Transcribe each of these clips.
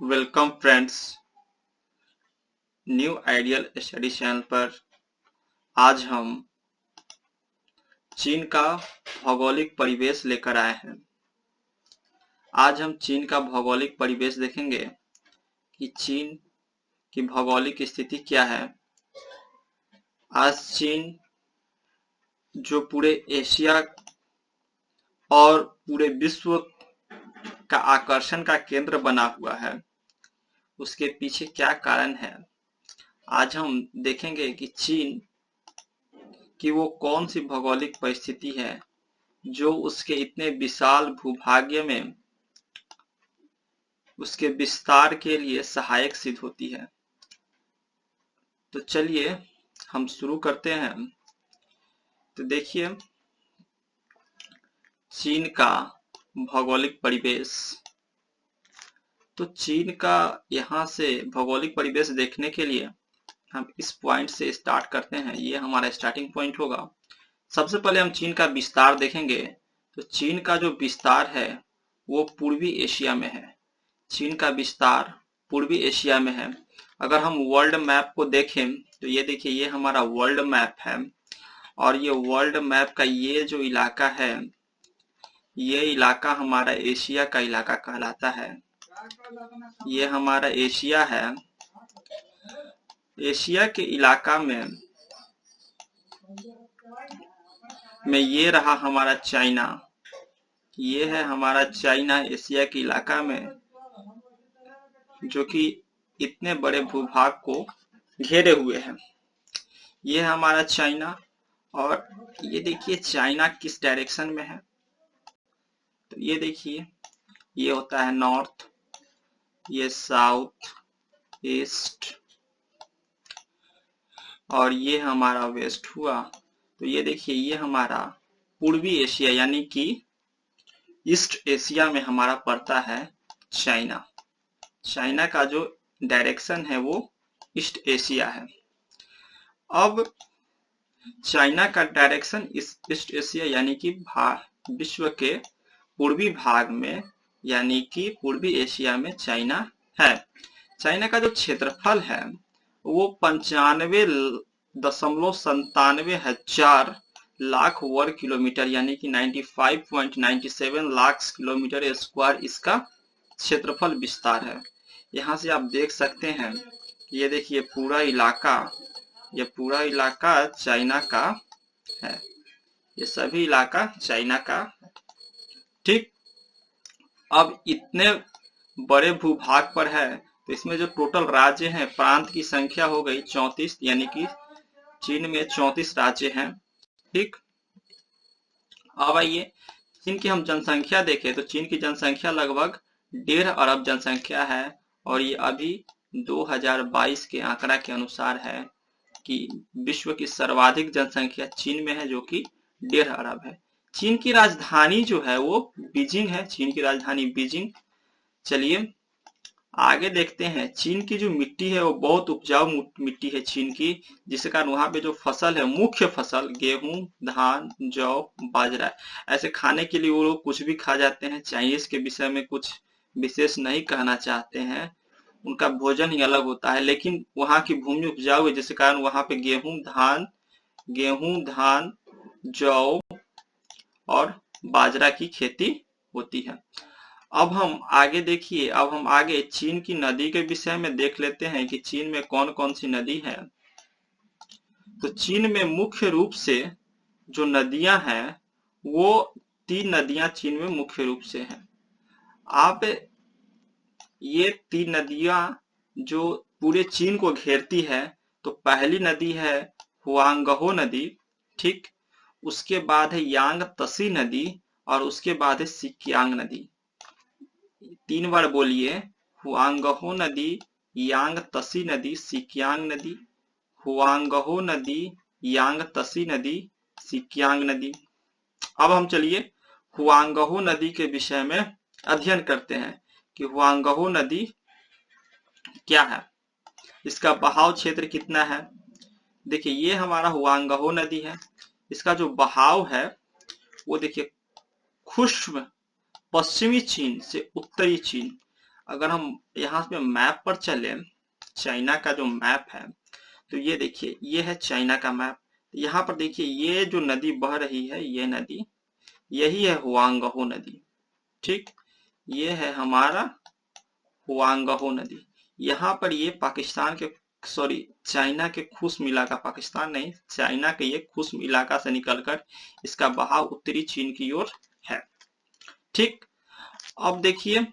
Welcome friends, new ideal study channel पर आज हम चीन का भौगोलिक परिवेश लेकर आए हैं। आज हम चीन का भौगोलिक परिवेश देखेंगे कि चीन की भौगोलिक स्थिति क्या है। आज चीन जो पूरे एशिया और पूरे विश्व का आकर्षण का केंद्र बना हुआ है, उसके पीछे क्या कारण है। आज हम देखेंगे कि चीन कि वो कौन सी भौगोलिक परिस्थिति है जो उसके इतने विशाल भूभाग्य में उसके विस्तार के लिए सहायक सिद्ध होती है। तो चलिए हम शुरू करते हैं। तो देखिए, चीन का भौगोलिक परिवेश। तो चीन का यहाँ से भौगोलिक परिवेश देखने के लिए हम इस पॉइंट से स्टार्ट करते हैं। ये हमारा स्टार्टिंग पॉइंट होगा। सबसे पहले हम चीन का विस्तार देखेंगे। तो चीन का जो विस्तार है वो पूर्वी एशिया में है। चीन का विस्तार पूर्वी एशिया में है। अगर हम वर्ल्ड मैप को देखें तो ये देखिए, ये हमारा वर्ल्ड मैप है और ये वर्ल्ड मैप का ये जो इलाका है, ये इलाका हमारा एशिया का इलाका कहलाता है। ये हमारा एशिया है। एशिया के इलाका में ये रहा हमारा चाइना। ये है हमारा चाइना एशिया के इलाका में, जो कि इतने बड़े भूभाग को घेरे हुए है। ये है हमारा चाइना। और ये देखिए चाइना किस डायरेक्शन में है। तो ये देखिए, ये होता है नॉर्थ, ये साउथ, ईस्ट और ये हमारा वेस्ट हुआ। तो ये देखिए, ये हमारा पूर्वी एशिया यानी कि ईस्ट एशिया में हमारा पड़ता है चाइना। चाइना का जो डायरेक्शन है वो ईस्ट एशिया है। अब चाइना का डायरेक्शन ईस्ट एशिया यानी कि विश्व के पूर्वी भाग में यानी कि पूर्वी एशिया में चाइना है। चाइना का जो क्षेत्रफल है वो 95.97 लाख वर्ग किलोमीटर यानी कि 95.97 लाख किलोमीटर स्क्वायर इसका क्षेत्रफल विस्तार है। यहाँ से आप देख सकते हैं, ये देखिए पूरा इलाका, ये पूरा इलाका चाइना का है। ये सभी इलाका चाइना का, ठीक। अब इतने बड़े भूभाग पर है तो इसमें जो टोटल राज्य हैं, प्रांत की संख्या हो गई 34, यानी कि चीन में 34 राज्य हैं, ठीक। अब आइए चीन की हम जनसंख्या देखें तो चीन की जनसंख्या लगभग 1.5 अरब जनसंख्या है और ये अभी 2022 के आंकड़ा के अनुसार है कि विश्व की सर्वाधिक जनसंख्या चीन में है, जो कि 1.5 अरब है। चीन की राजधानी जो है वो बीजिंग है। चीन की राजधानी बीजिंग। चलिए आगे देखते हैं। चीन की जो मिट्टी है वो बहुत उपजाऊ मिट्टी है चीन की, जिसके कारण वहां पे जो फसल है, मुख्य फसल गेहूं, धान, जौ, बाजरा, ऐसे खाने के लिए वो लोग कुछ भी खा जाते हैं। चाइनीज के विषय में कुछ विशेष नहीं कहना चाहते हैं, उनका भोजन ही अलग होता है। लेकिन वहां की भूमि उपजाऊ है, जिसके कारण वहां पे गेहूं, धान, जौ और बाजरा की खेती होती है। अब हम आगे देखिए, अब हम आगे चीन की नदी के विषय में देख लेते हैं कि चीन में कौन कौन सी नदी है। तो चीन में मुख्य रूप से जो नदियां हैं वो 3 नदियां चीन में मुख्य रूप से हैं। आप ये 3 नदियां जो पूरे चीन को घेरती है, तो पहली नदी है हुआंगहो नदी, ठीक। उसके बाद है यांग तसी नदी और उसके बाद है सिक्यांग नदी। 3 बार बोलिए, हुआंगहो नदी, यांग तसी नदी, सिक्यांग नदी। हुआंगहो नदी, यांग तसी नदी, सिक्यांग नदी। अब हम चलिए हुआंगहो नदी के विषय में अध्ययन करते हैं कि हुआंगहो नदी क्या है, इसका बहाव क्षेत्र कितना है। देखिए ये हमारा हुआंगहो नदी है। इसका जो बहाव है वो देखिए, खुश्म पश्चिमी चीन से उत्तरी चीन, अगर हम यहाँ पे मैप पर चले, चाइना का जो मैप है, तो ये देखिए ये है चाइना का मैप। यहाँ पर देखिए ये जो नदी बह रही है, ये नदी यही है हुआंगहो नदी। ठीक, ये है हमारा हुआंगहो नदी। यहाँ पर ये पाकिस्तान के चाइना के खुश्म इलाका, पाकिस्तान नहीं चाइना के ये खुश्म इलाका से निकलकर इसका बहाव उत्तरी चीन की ओर है। ठीक, अब देखिए,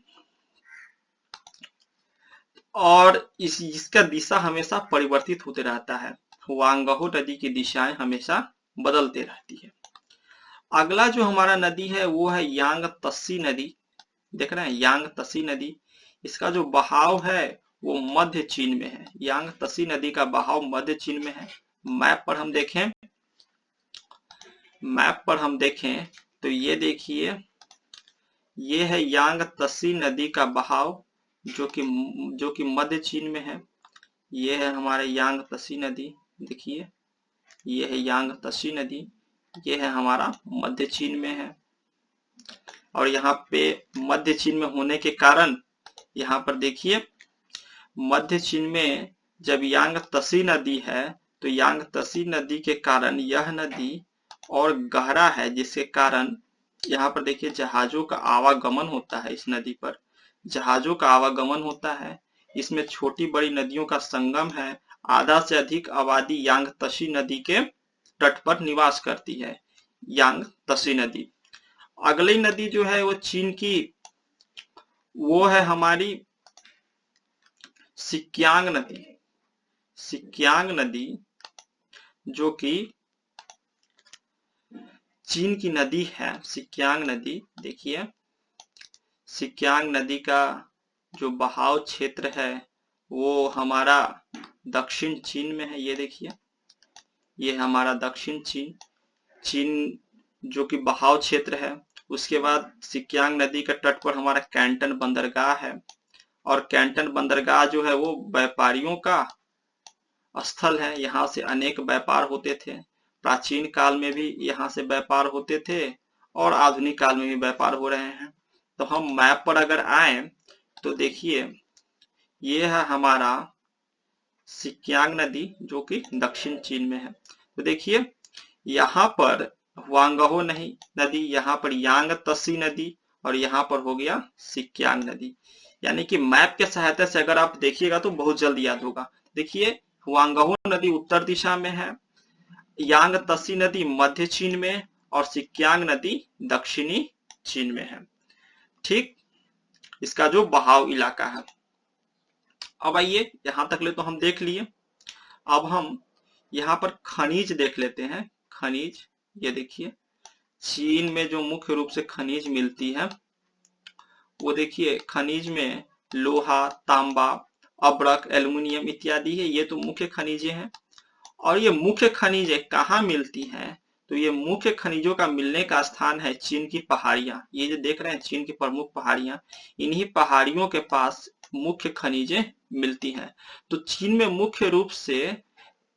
और इसका दिशा हमेशा परिवर्तित होते रहता है। हुआंगहो नदी की दिशाएं हमेशा बदलते रहती है। अगला जो हमारा नदी है वो है यांग तस्सी नदी। देख रहे हैं यांग तस्सी नदी, इसका जो बहाव है वो मध्य चीन में है। यांग तस्सी नदी का बहाव मध्य चीन में है। मैप पर हम देखें तो ये देखिए ये है यांग तस्सी नदी का बहाव जो कि मध्य चीन में है। ये है हमारे यांग तस्सी नदी, देखिए ये है यांग तस्सी नदी, ये है हमारा मध्य चीन में है। और यहाँ पे मध्य चीन में होने के कारण यहाँ पर देखिए मध्य चीन में जब यांग तस्सी नदी है तो यांग तस्सी नदी के कारण यह नदी और गहरा है, जिसके कारण यहाँ पर देखिए जहाजों का आवागमन होता है। इस नदी पर जहाजों का आवागमन होता है। इसमें छोटी बड़ी नदियों का संगम है। आधा से अधिक आबादी यांग तस्सी नदी के तट पर निवास करती है, यांग तस्सी नदी। अगली नदी जो है वो चीन की, वो है हमारी सिक्यांग नदी। सिक्यांग नदी जो कि चीन की नदी है, सिक्यांग नदी। देखिए सिक्यांग नदी का जो बहाव क्षेत्र है वो हमारा दक्षिण चीन में है। ये देखिए ये हमारा दक्षिण चीन जो कि बहाव क्षेत्र है। उसके बाद सिक्यांग नदी के तट पर हमारा कैंटन बंदरगाह है, और कैंटन बंदरगाह जो है वो व्यापारियों का स्थल है। यहाँ से अनेक व्यापार होते थे। प्राचीन काल में भी यहाँ से व्यापार होते थे और आधुनिक काल में भी व्यापार हो रहे हैं। तो हम मैप पर अगर आए तो देखिए ये है हमारा सिक्यांग नदी जो कि दक्षिण चीन में है। तो देखिए यहाँ पर हुआंगहो नहीं नदी, यहाँ पर यांग तस्सी नदी, और यहाँ पर हो गया सिक्यांग नदी। यानी कि मैप के सहायता से अगर आप देखिएगा तो बहुत जल्द याद होगा। देखिए हुआंगहो नदी उत्तर दिशा में है, यांग तस्सी नदी मध्य चीन में, और सिक्यांग नदी दक्षिणी चीन में है। ठीक, इसका जो बहाव इलाका है। अब आइए यहां तक ले तो हम देख लिए। अब हम यहाँ पर खनिज देख लेते हैं। खनिज, ये देखिए चीन में जो मुख्य रूप से खनिज मिलती है वो देखिए खनिज में लोहा, तांबा, अब्रक, एल्युमिनियम इत्यादि है। ये तो मुख्य खनिजें हैं। और ये मुख्य खनिजें कहाँ मिलती हैं? तो ये मुख्य खनिजों का मिलने का स्थान है चीन की पहाड़ियां। ये जो देख रहे हैं चीन की प्रमुख पहाड़ियां, इन्हीं पहाड़ियों के पास मुख्य खनिजें मिलती हैं। तो चीन में मुख्य रूप से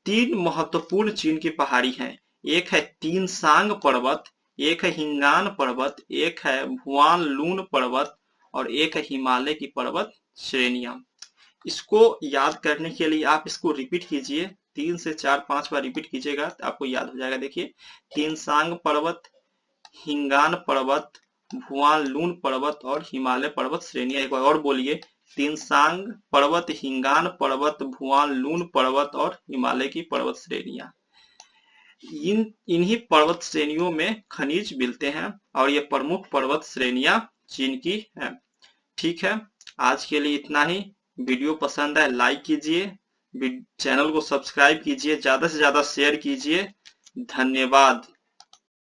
3 महत्वपूर्ण चीन की पहाड़ी हैं। एक है तीन सांग पर्वत, एक है हिंगान पर्वत, एक है भुआन लून पर्वत, और एक है हिमालय की पर्वत श्रेणियां। इसको याद करने के लिए आप इसको रिपीट कीजिए, 3 से 4-5 बार रिपीट कीजिएगा तो आपको याद हो जाएगा। देखिए तीन सांग पर्वत, हिंगान पर्वत, भुआन लून पर्वत और हिमालय पर्वत श्रेणियां। एक बार और बोलिए, तीन सांग पर्वत, हिंगान पर्वत, भुआन लून पर्वत और हिमालय की पर्वत श्रेणियां। इन्हीं पर्वत श्रेणियों में खनिज मिलते हैं और ये प्रमुख पर्वत श्रेणियां चीन की हैं। ठीक है, आज के लिए इतना ही। वीडियो पसंद है लाइक कीजिए, चैनल को सब्सक्राइब कीजिए, ज्यादा से ज्यादा शेयर कीजिए। धन्यवाद।